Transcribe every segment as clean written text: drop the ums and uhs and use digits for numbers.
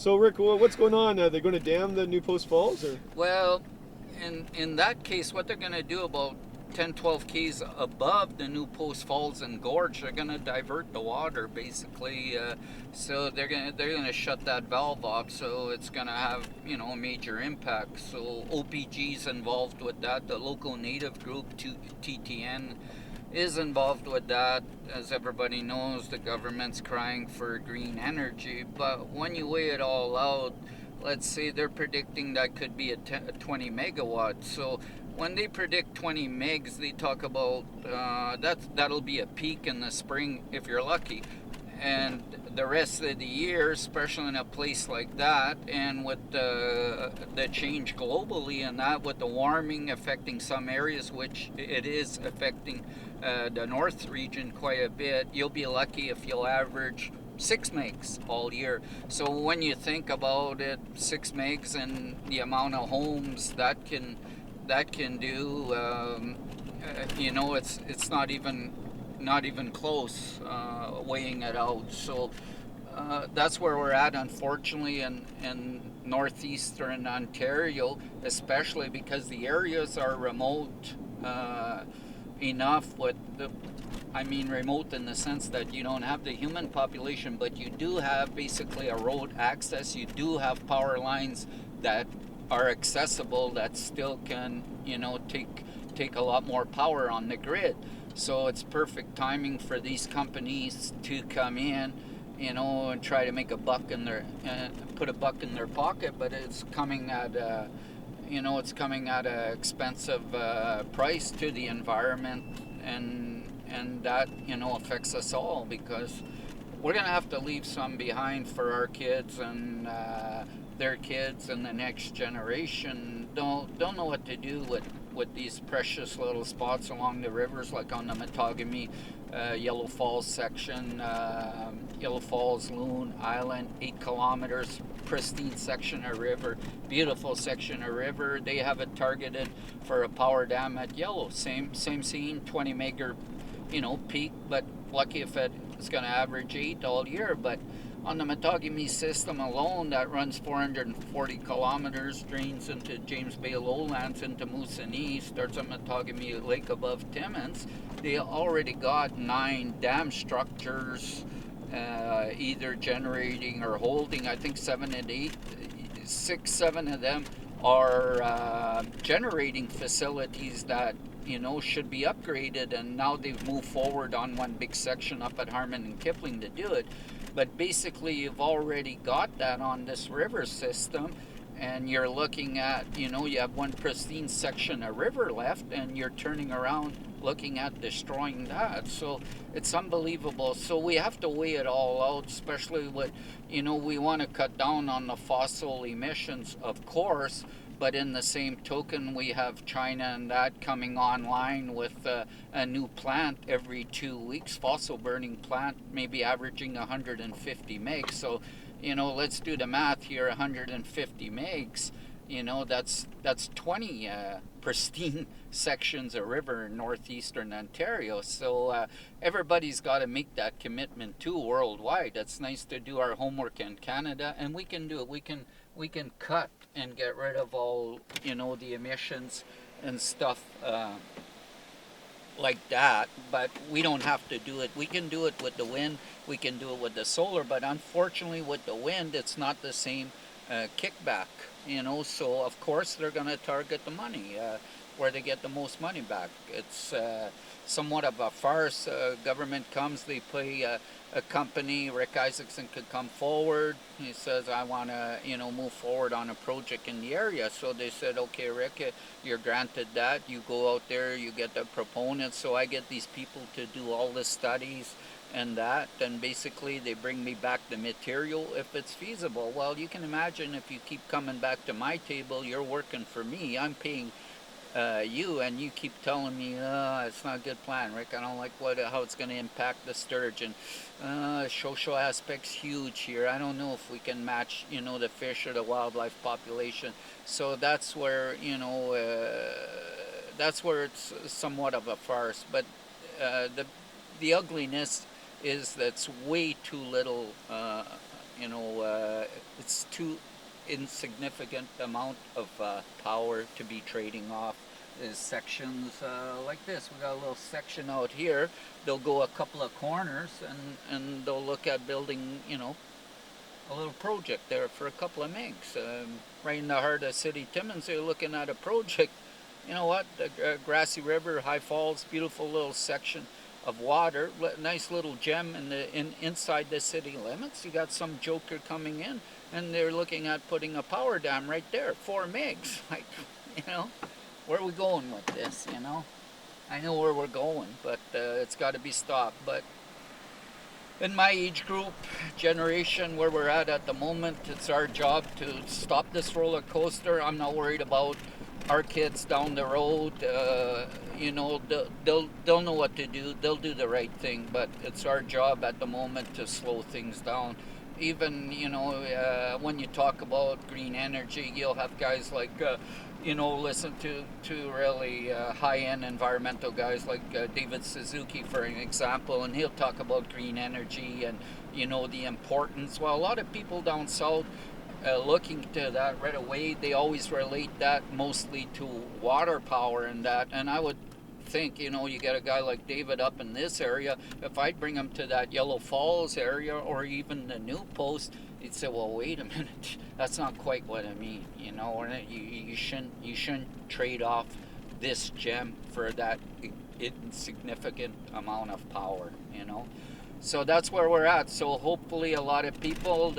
So Rick, what's going on? Are they going to dam the New Post Falls, or? Well, in that case, what they're going to do about 10, 12 keys above the New Post Falls and Gorge, they're going to divert the water basically. So they're gonna shut that valve off. So it's going to have a major impact. So OPG's involved with that. The local native group TTN is involved with that. As everybody knows, the government's crying for green energy. But when you weigh it all out, let's say they're predicting that could be a 20 megawatt. So when they predict 20 megs, they talk about that'll be a peak in the spring if you're lucky, and the rest of the year, especially in a place like that, and with the change globally, and that with the warming affecting some areas, which it is affecting the north region quite a bit, you'll be lucky if you'll average 6 megs all year. So when you think about it, 6 megs and the amount of homes that can do, it's not even close, weighing it out. So that's where we're at, unfortunately, in northeastern Ontario, especially because the areas are remote enough. I mean, remote in the sense that you don't have the human population, but you do have basically a road access. You do have power lines that are accessible that still can, take a lot more power on the grid. So it's perfect timing for these companies to come in, and try to make a buck in their, put a buck in their pocket. But it's coming at an expensive price to the environment, and that affects us all, because we're gonna have to leave some behind for our kids and their kids, and the next generation don't know what to do with these precious little spots along the rivers, like on the Matagami Yellow Falls section, Yellow Falls, Loon Island, 8 kilometers, pristine section of river, beautiful section of river. They have it targeted for a power dam at Yellow. Same scene, 20 megawatt peak, but lucky if it's going to average 8 all year. But on the Matagami system alone, that runs 440 kilometers, drains into James Bay lowlands, into Moosonee, starts at Matagami Lake above Timmins. They already got 9 dam structures, either generating or holding. I think 7 and 8, 6, 7 of them are generating facilities that should be upgraded, and now they've moved forward on one big section up at Harmon and Kipling to do it. But basically, you've already got that on this river system, and you're looking at, you have one pristine section of river left, and you're turning around looking at destroying that. So it's unbelievable. So we have to weigh it all out, especially with, we want to cut down on the fossil emissions, of course. But in the same token, we have China and that coming online with a new plant every 2 weeks, fossil burning plant, maybe averaging 150 megs. So, let's do the math here, 150 megs, that's 20 pristine sections of river in northeastern Ontario. So everybody's got to make that commitment too worldwide. It's nice to do our homework in Canada, and we can do it. We can cut and get rid of all the emissions and stuff like that, but we don't have to do it. We can do it with the wind, we can do it with the solar, but unfortunately with the wind it's not the same kickback, so of course they're going to target the money where they get the most money back. It's somewhat of a farce. Government comes, they pay a company. Rick Isaacson could come forward. He says, I want to, move forward on a project in the area. So they said, okay, Rick, you're granted that. You go out there, you get the proponents. So I get these people to do all the studies and that. And basically they bring me back the material if it's feasible. Well, you can imagine if you keep coming back to my table, you're working for me. I'm paying you, and you keep telling me it's not a good plan, Rick. I don't like how it's going to impact the sturgeon. Social aspect's huge here. I don't know if we can match the fish or the wildlife population. So that's where it's somewhat of a farce. But the ugliness is that's way too little it's too insignificant amount of power to be trading off. Is sections like this. We got a little section out here. They'll go a couple of corners and they'll look at building, a little project there for a couple of megs. Right in the heart of City Timmins, they're looking at a project. You know what? The Grassy River, High Falls, beautiful little section of water, nice little gem inside the city limits. You got some joker coming in, and they're looking at putting a power dam right there, 4 megs. Like, where are we going with this? I know where we're going, but it's got to be stopped. But in my age group, generation, where we're at the moment, it's our job to stop this roller coaster. I'm not worried about our kids down the road. They'll know what to do. They'll do the right thing, but it's our job at the moment to slow things down. Even, when you talk about green energy, you'll have guys like, listen to really high-end environmental guys like David Suzuki, for an example, and he'll talk about green energy and, the importance. Well, a lot of people down south looking to that right away, they always relate that mostly to water power and that. And I would think, you get a guy like David up in this area, if I'd bring him to that Yellow Falls area or even the New Post, he'd say, well, wait a minute, that's not quite what I mean. You shouldn't trade off this gem for that insignificant amount of power, So that's where we're at. So hopefully a lot of people,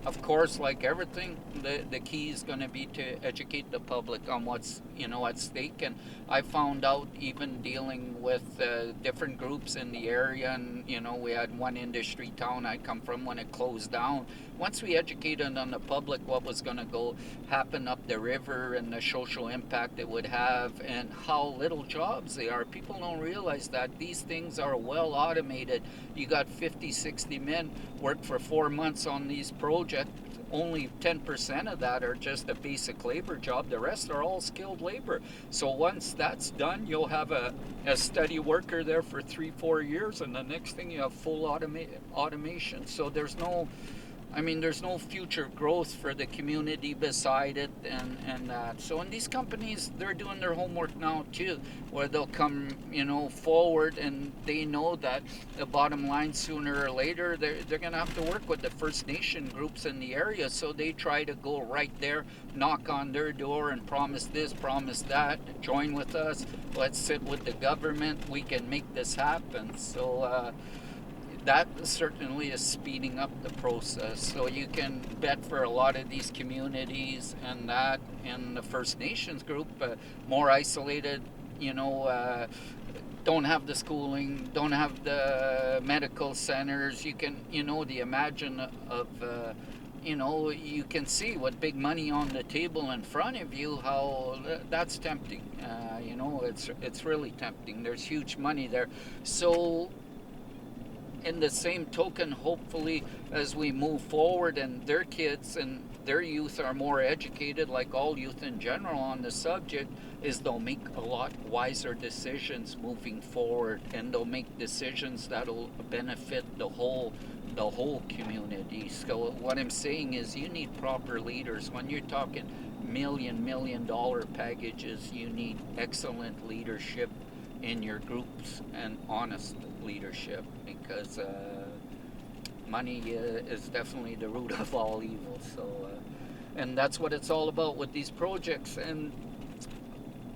of course, like everything, the key is going to be to educate the public on what's, at stake. And I found out even dealing with different groups in the area, and, we had one industry town I come from when it closed down. Once we educated on the public what was going to happen up the river and the social impact it would have and how little jobs they are, people don't realize that these things are well automated. You got 50, 60 men work for 4 months on these projects. Only 10% of that are just a basic labor job. The rest are all skilled labor. So once that's done, you'll have a steady worker there for 3-4 years, and the next thing you have full automation. So there's no future growth for the community beside it and that. So in these companies, they're doing their homework now too, where they'll come, forward, and they know that the bottom line, sooner or later, they're going to have to work with the First Nation groups in the area. So they try to go right there, knock on their door and promise this, promise that, join with us, let's sit with the government, we can make this happen. So that certainly is speeding up the process. So you can bet for a lot of these communities and that in the First Nations group, more isolated, don't have the schooling, don't have the medical centers. You can, the imagine of, you can see with big money on the table in front of you, how that's tempting. It's really tempting. There's huge money there. So in the same token, hopefully, as we move forward and their kids and their youth are more educated, like all youth in general on the subject, is they'll make a lot wiser decisions moving forward, and they'll make decisions that'll benefit the whole community. So what I'm saying is you need proper leaders. When you're talking million dollar packages, you need excellent leadership in your groups and honest leadership, because money is definitely the root of all evil. So and that's what it's all about with these projects. And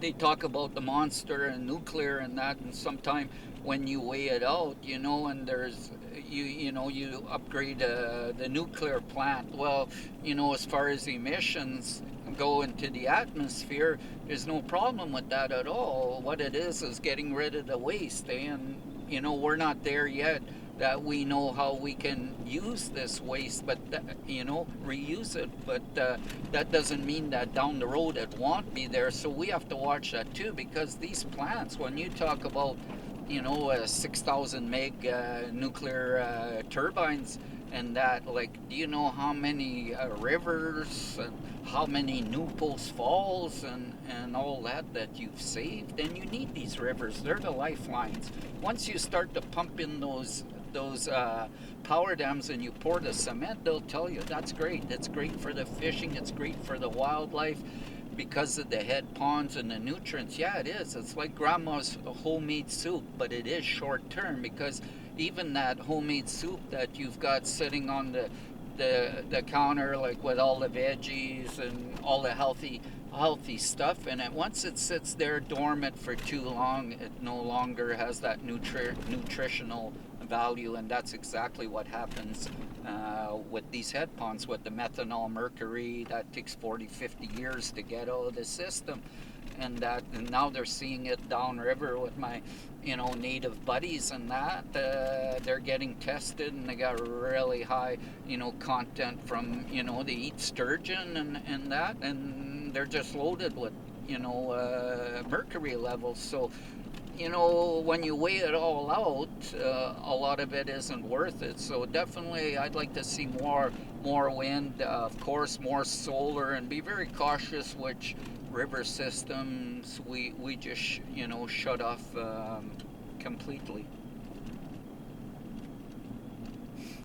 they talk about the monster and nuclear and that, and sometime when you weigh it out, and there's you upgrade the nuclear plant, well, as far as emissions go into the atmosphere, there's no problem with that at all. What it is getting rid of the waste, and we're not there yet that we know how we can use this waste, but reuse it. But that doesn't mean that down the road it won't be there. So we have to watch that too, because these plants, when you talk about 6,000 meg nuclear turbines and that, like, do you know how many rivers and how many New Post Falls and all that you've saved? And you need these rivers. They're the lifelines. Once you start to pump in those those power dams and you pour the cement, they'll tell you that's great. It's great for the fishing. It's great for the wildlife because of the head ponds and the nutrients. Yeah, it is. It's like grandma's homemade soup, but it is short term because even that homemade soup that you've got sitting on the counter, like with all the veggies and all the healthy stuff in it, once it sits there dormant for too long, it no longer has that nutritional value, and that's exactly what happens with these head ponds with the methanol mercury that takes 40-50 years to get out of the system. And now they're seeing it downriver with my native buddies, and that they're getting tested, and they got really high content from they eat sturgeon and that, and they're just loaded with mercury levels. So when you weigh it all out, a lot of it isn't worth it. So definitely I'd like to see more wind, of course more solar, and be very cautious which river systems we just shut off completely.